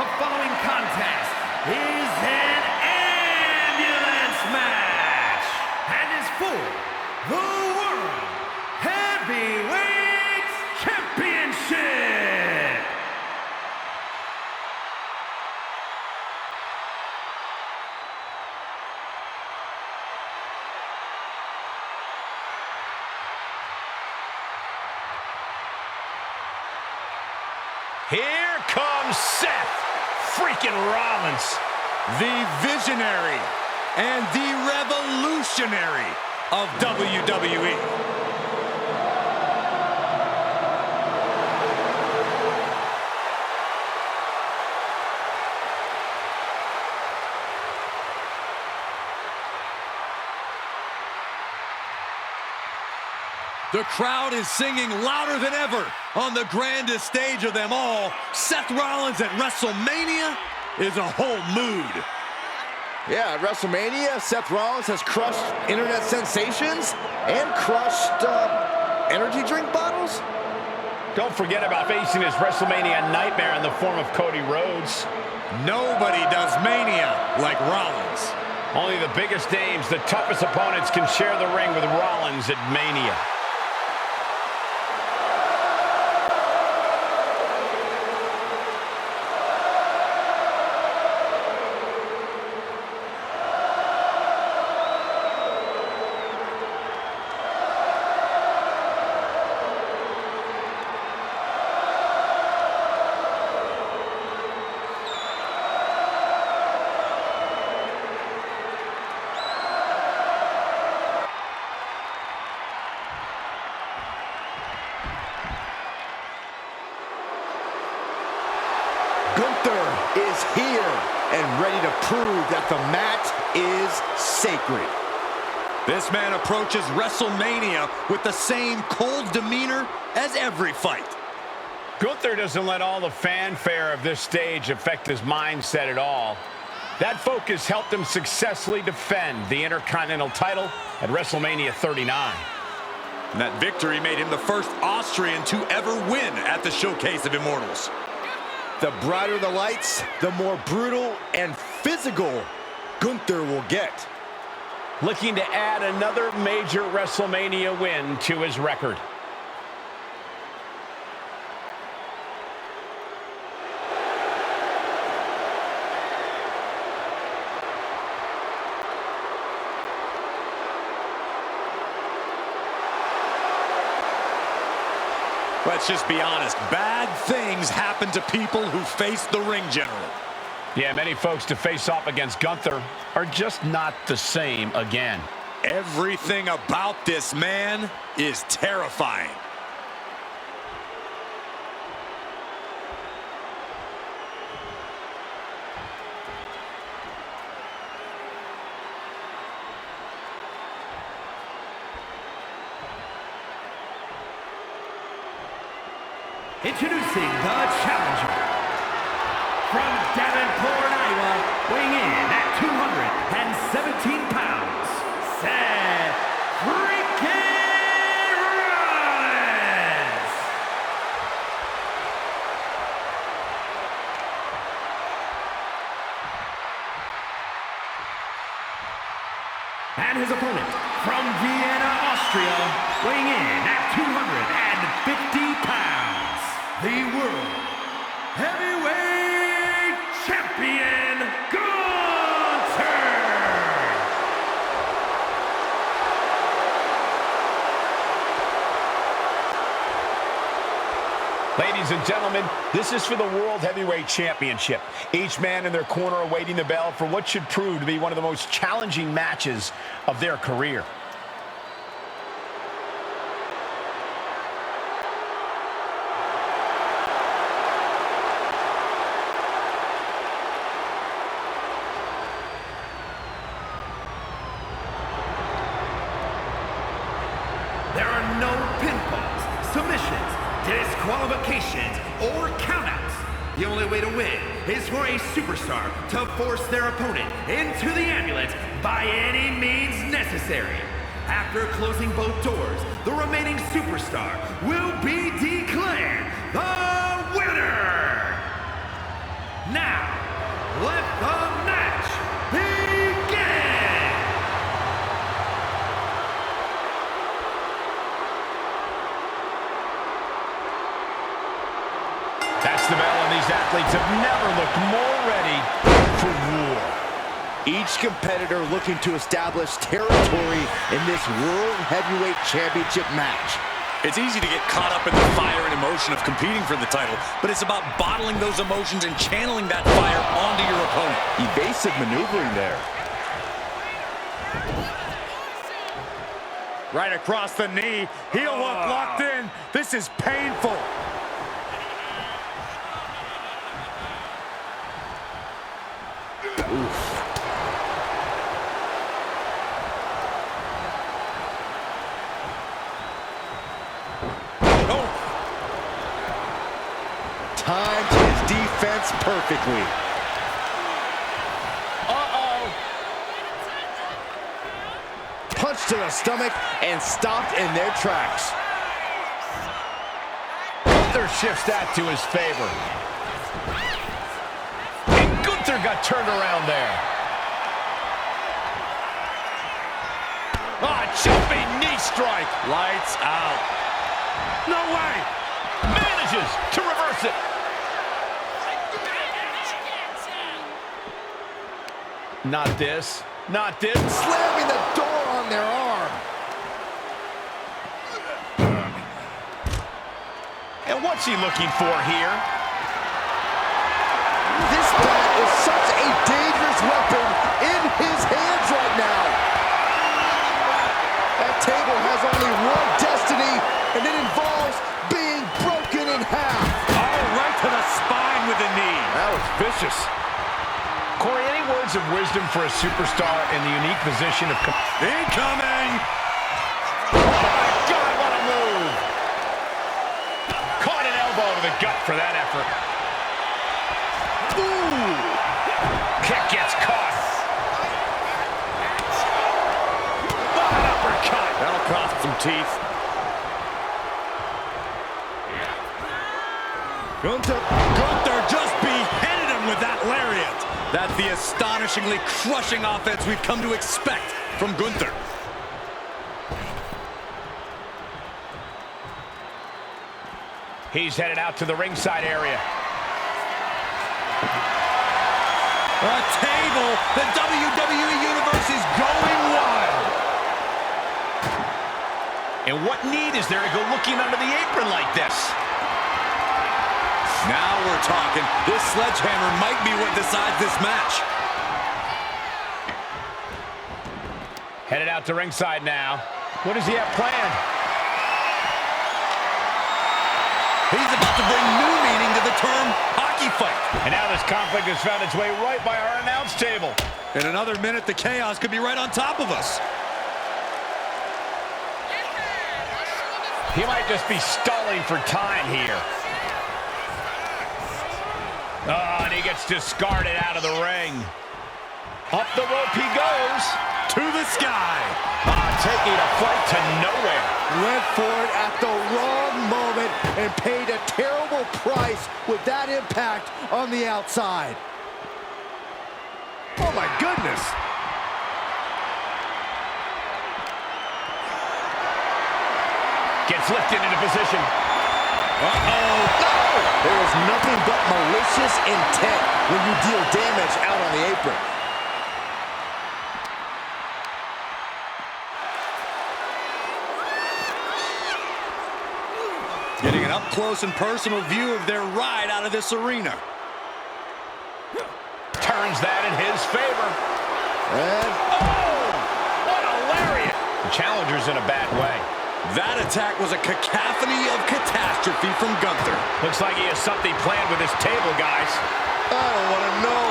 The following contest is an ambulance match and is for the World Heavyweight Championship. Here comes Seth freaking Rollins, the visionary and the revolutionary of WWE. The crowd is singing louder than ever on the grandest stage of them all. Seth Rollins at WrestleMania is a whole mood. Yeah, at WrestleMania, Seth Rollins has crushed internet sensations and crushed energy drink bottles. Don't forget about facing his WrestleMania nightmare in the form of Cody Rhodes. Nobody does Mania like Rollins. Only the biggest names, the toughest opponents can share the ring with Rollins at Mania. Gunther is here and ready to prove that the mat is sacred. This man approaches WrestleMania with the same cold demeanor as every fight. Gunther doesn't let all the fanfare of this stage affect his mindset at all. That focus helped him successfully defend the Intercontinental title at WrestleMania 39. And that victory made him the first Austrian to ever win at the Showcase of Immortals. The brighter the lights, the more brutal and physical Gunther will get. Looking to add another major WrestleMania win to his record. Let's just be honest, bad things happen to people who face the ring general. Yeah, many folks to face off against Gunther are just not the same again. Everything about this man is terrifying. Introducing the challenger from Davenport, Iowa, weighing in at 217 pounds, Seth freaking Rollins. And his opponent from Vienna, Austria, weighing in at 250 pounds. The World Heavyweight Champion, Gunther! Ladies and gentlemen, this is for the World Heavyweight Championship. Each man in their corner awaiting the bell for what should prove to be one of the most challenging matches of their career. There are no pinfalls, submissions, disqualifications, or countouts. The only way to win is for a superstar to force their opponent into the ambulance by any means necessary. After closing both doors, the remaining superstar will be declared the winner. Now, let the match begin! That's the bell, and these athletes have never looked more ready for war. Each competitor looking to establish territory in this World Heavyweight Championship match. It's easy to get caught up in the fire and emotion of competing for the title, but it's about bottling those emotions and channeling that fire onto your opponent. Evasive maneuvering there. Right across the knee. Heel hook locked in. This is painful. Oof. Timed his defense perfectly. Uh-oh. Punch to the stomach and stopped in their tracks. Gunther shifts that to his favor. And Gunther got turned around there. Jumping knee strike. Lights out. No way. Manages to reverse it. Not this. Not this. Slamming the door on their arm. And what's he looking for here? This bat is such a dangerous weapon in his hands right now. That table has only one destiny, and it involves being broken in half. Oh, right to the spine with the knee. That was vicious. Corey, any words of wisdom for a superstar in the unique position of... Incoming! Oh, my God, what a move! Caught an elbow to the gut for that effort. Ooh! Kick gets caught. What an uppercut! That'll cost some teeth. Gunther just beheaded him with that lariat. That's the astonishingly crushing offense we've come to expect from Gunther. He's headed out to the ringside area. A table. The WWE Universe is going wild. And what need is there to go looking under the apron like this? Now we're talking. This sledgehammer might be what decides this match. Headed out to ringside now. What does he have planned? He's about to bring new meaning to the term hockey fight. And now this conflict has found its way right by our announce table. In another minute, the chaos could be right on top of us. He might just be stalling for time here. Oh, and he gets discarded out of the ring. Up the rope he goes. To the sky. Taking a flight to nowhere. Went for it at the wrong moment and paid a terrible price with that impact on the outside. Oh my goodness. Gets lifted into position. Uh-oh. No! There is nothing but malicious intent when you deal damage out on the apron. Getting an up-close and personal view of their ride out of this arena. Turns that in his favor. And oh! What a lariat! The challenger's in a bad way. That attack was a cacophony of catastrophe from Gunther. Looks like he has something planned with his table, guys. I don't want to know.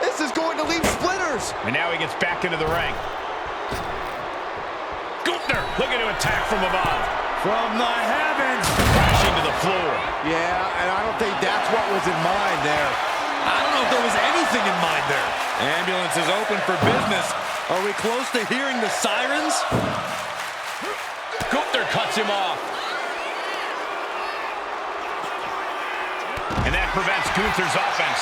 This is going to leave splinters. And now he gets back into the ring. Gunther looking to attack from above. From the heavens. Crashing to the floor. Yeah, and I don't think that's what was in mind there. I don't know if there was anything in mind there. Ambulance is open for business. Are we close to hearing the sirens? Gunther cuts him off. And that prevents Gunther's offense.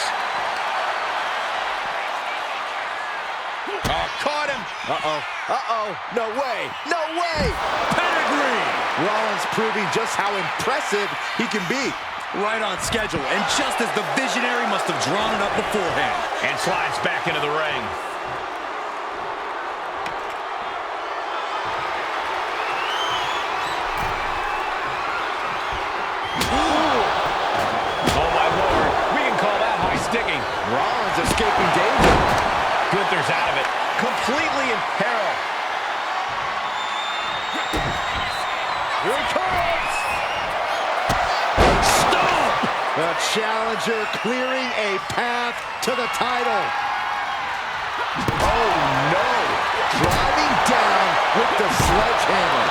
Oh, caught him. Uh-oh. Uh-oh. No way. No way. Pedigree. Rollins proving just how impressive he can be. Right on schedule, and just as the visionary must have drawn it up beforehand. And slides back into the ring. Oh, my Lord. We can call that high sticking. Rollins escaping danger. Gunther's out of it. Completely in peril. Here it comes. The challenger clearing a path to the title. Oh, no. Driving down with the sledgehammer.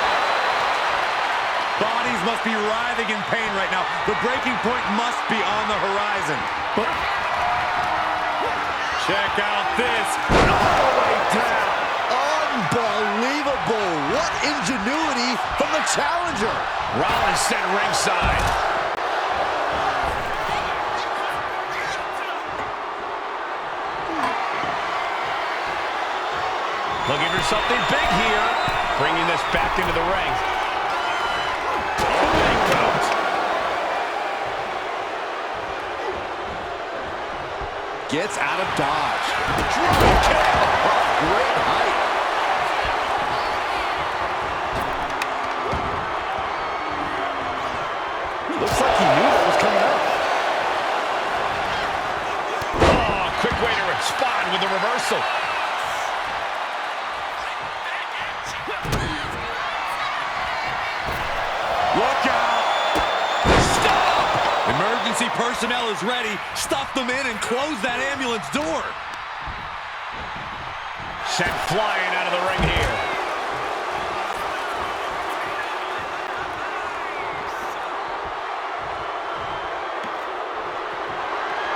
Bodies must be writhing in pain right now. The breaking point must be on the horizon. But check out this. All the way down. Unbelievable. What ingenuity from the challenger. Rollins sent ringside. Looking for something big here. Bringing this back into the ring. Big count. Gets out of dodge. Drop kick. Great height. Looks like he knew that was coming up. Oh, quick way to respond with the reversal. Look out! Stop! Emergency personnel is ready. Stuff them in and close that ambulance door. Sent flying out of the ring here.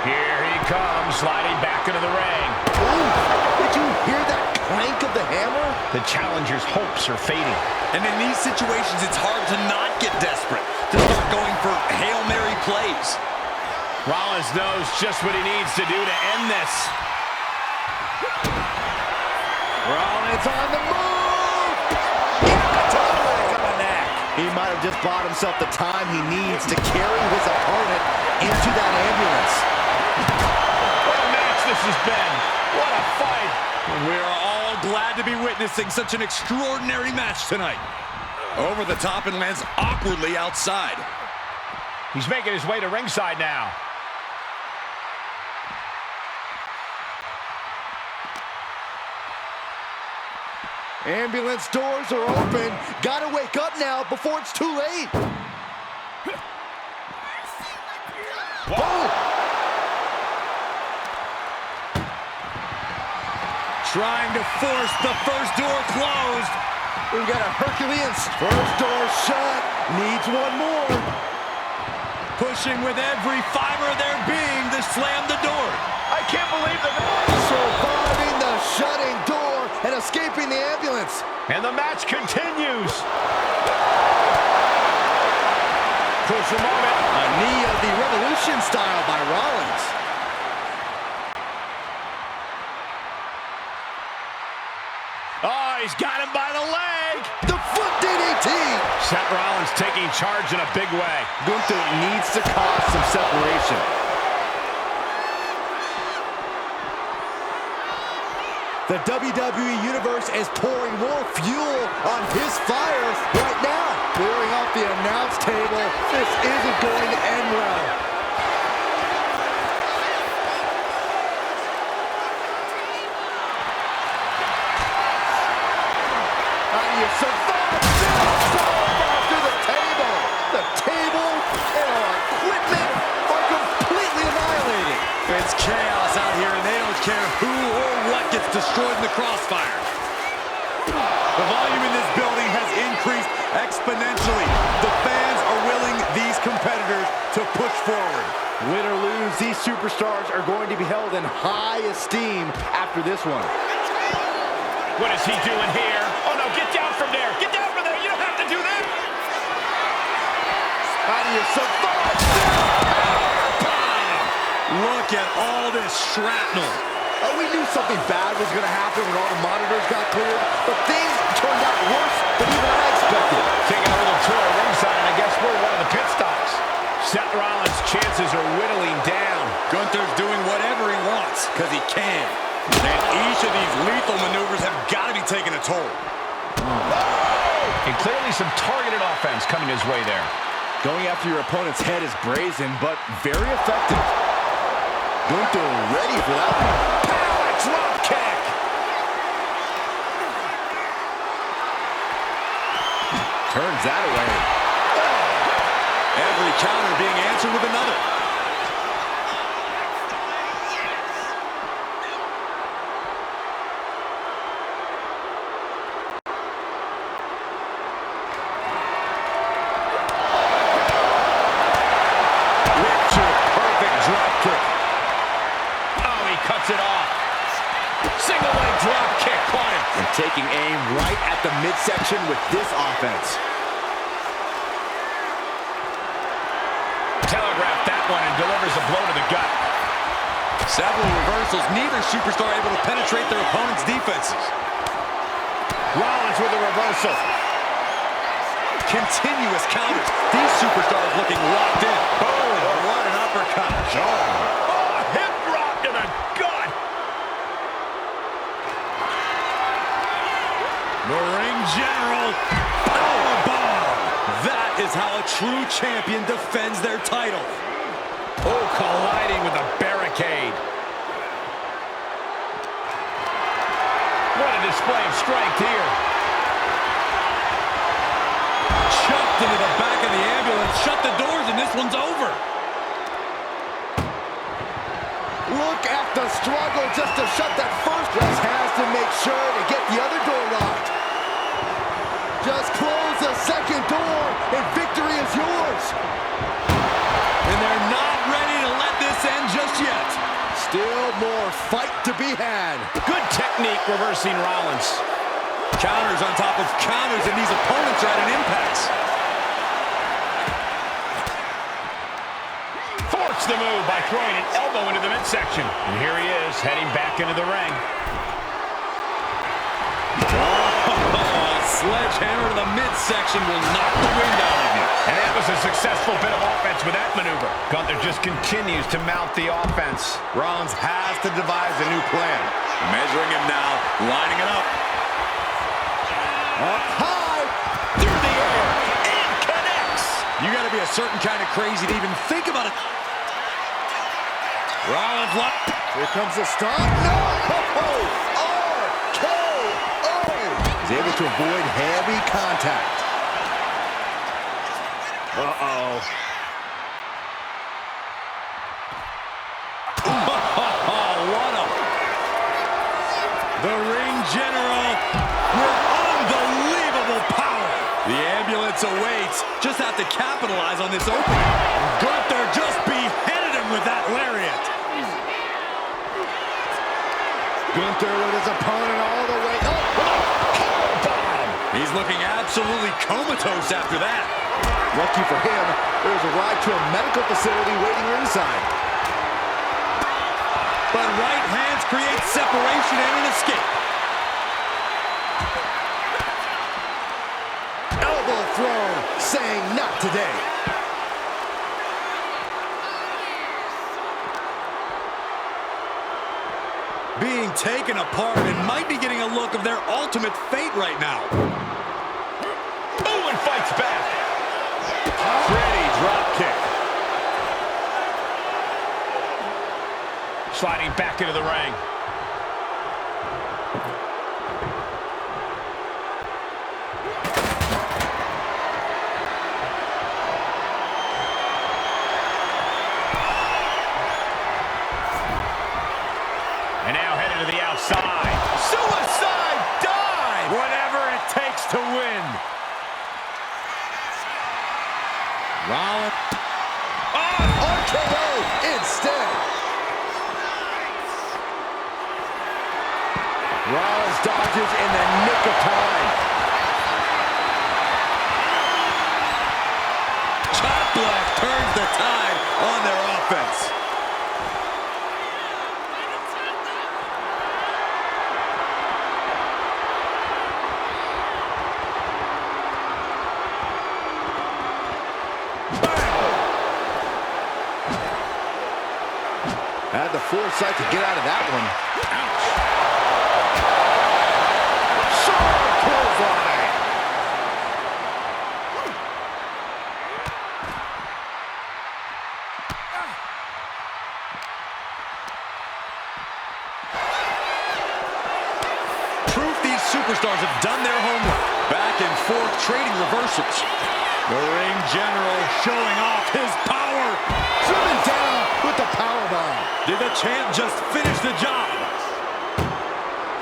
Here he comes, sliding back into the ring. Ooh, did you hear that clank of the hammer? The challenger's hopes are fading. And in these situations, it's hard to not get desperate, to start going for Hail Mary plays. Rollins knows just what he needs to do to end this. Rollins on the move! On the neck. He might have just bought himself the time he needs to carry his opponent into that ambulance. What a match this has been. What a fight. And we are all glad to be witnessing such an extraordinary match tonight. Over the top and lands awkwardly outside. He's making his way to ringside now. Ambulance doors are open. Gotta wake up now before it's too late. Whoa. Trying to force the first door closed. We've got a Herculean first door shut. Needs one more. Pushing with every fiber of their being to slam the door. I can't believe that. Surviving the shutting door and escaping the ambulance. And the match continues. Crucial moment. A knee of the Revolution style by Rollins. Oh, he's got him by the leg. The foot DDT. Seth Rollins taking charge in a big way. Gunther needs to cause some separation. The WWE Universe is pouring more fuel on his fire right now. Clearing off the announce table. This isn't going to end well. You survive through the table. The table and our equipment are completely annihilated. It's chaos out here, and they don't care who or what gets destroyed in the crossfire. The volume in this building has increased exponentially. The fans are willing these competitors to push forward. Win or lose, these superstars are going to be held in high esteem after this one. What is he doing here? Oh, no, get down from there. Get down from there. You don't have to do that. How do you survive? look at all this shrapnel. We knew something bad was going to happen when all the monitors got cleared, but things turned out worse than even I expected. Taking a little tour ringside, and I guess we're one of the pit stops. Seth Rollins' chances are whittling down. Gunther's doing whatever he wants, because he can. And each of these lethal maneuvers have got to be taking a toll. And clearly some targeted offense coming his way there. Going after your opponent's head is brazen, but very effective. Gunther ready for that one. Power drop kick. Turns that away. Every counter being answered with another. Cuts it off. Single leg drop kick, caught him. And taking aim right at the midsection with this offense. Telegraphed that one and delivers a blow to the gut. Several reversals, neither superstar able to penetrate their opponent's defenses. Rollins with a reversal. Continuous counters. These superstars looking locked in. Boom, what an uppercut. Hip drop to the gut. The ring general powerbomb. That is how a true champion defends their title. Oh, colliding with a barricade. What a display of strength here. Chucked into the back of the ambulance. Shut the doors and this one's over. Look at the struggle just to shut that first. Just has to make sure to get the other door locked. Just close the second door and victory is yours. And they're not ready to let this end just yet. Still more fight to be had. Good technique reversing Rollins. Counters on top of counters, and these opponents are at an impasse. Forced the move by throwing an elbow into the midsection. And here he is, heading back into the ring. Sledgehammer to the midsection will knock the wind out of you. And that was a successful bit of offense with that maneuver. Gunther just continues to mount the offense. Rollins has to devise a new plan. Measuring him now, lining it up. Up high. Through the air. And connects. You got to be a certain kind of crazy to even think about it. Rollins locked. Here comes the stop. No! He's able to avoid heavy contact. Uh-oh. What a... The ring general with unbelievable power. The ambulance awaits. Just have to capitalize on this opening. Gunther just beheaded him with that lariat. Gunther with his opponent all the way up. He's looking absolutely comatose after that. Lucky for him, there's a ride to a medical facility waiting ringside. But right hands create separation and an escape. Elbow thrown, saying not today. Being taken apart and might be getting a look of their ultimate fate right now. Oh, and fights back. Pretty drop kick. Sliding back into the ring. And now headed to the outside. Suicide dive! Whatever it takes to win. Rollins. RKO instead. Rollins dodges in the nick of time. Chop block turns the tide on their offense. Had the foresight to get out of that one. Ouch. Sharp clothesline. Proof these superstars have done their homework. Back and forth trading reversals. The ring general showing off his power. Driven down with the powerbomb. Did the champ just finish the job?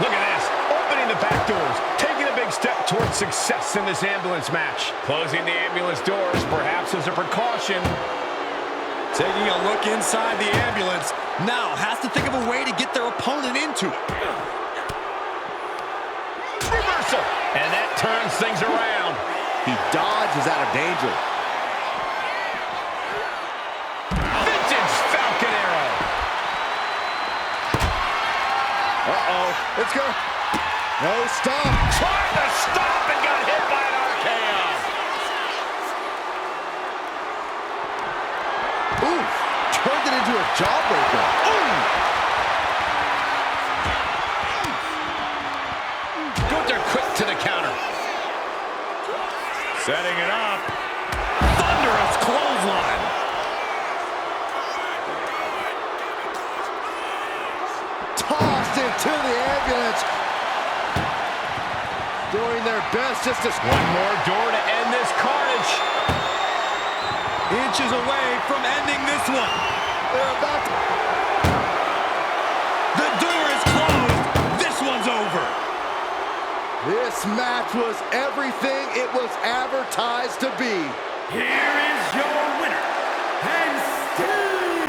Look at this, opening the back doors, taking a big step towards success in this ambulance match. Closing the ambulance doors, perhaps as a precaution. Taking a look inside the ambulance. Now has to think of a way to get their opponent into it. Reversal, and that turns things around. He dodges out of danger. Vintage Falcon Arrow. Uh-oh. Let's go. No, stop. Trying to stop and got hit by an RKO. Ooh, turned it into a jawbreaker. Ooh. Gunther quick to the counter. Setting it up. Thunderous clothesline. Tossed into the ambulance. Doing their best just to... One more door to end this carnage. Inches away from ending this one. They're about to... The door is closed. This one's over. This match was everything it was advertised to be. Here is your winner, and still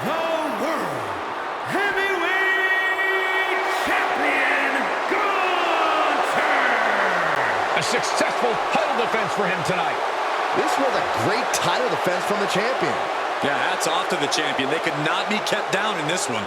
the World Heavyweight Champion, Gunther! A successful title defense for him tonight. This was a great title defense from the champion. Yeah, hats off to the champion. They could not be kept down in this one.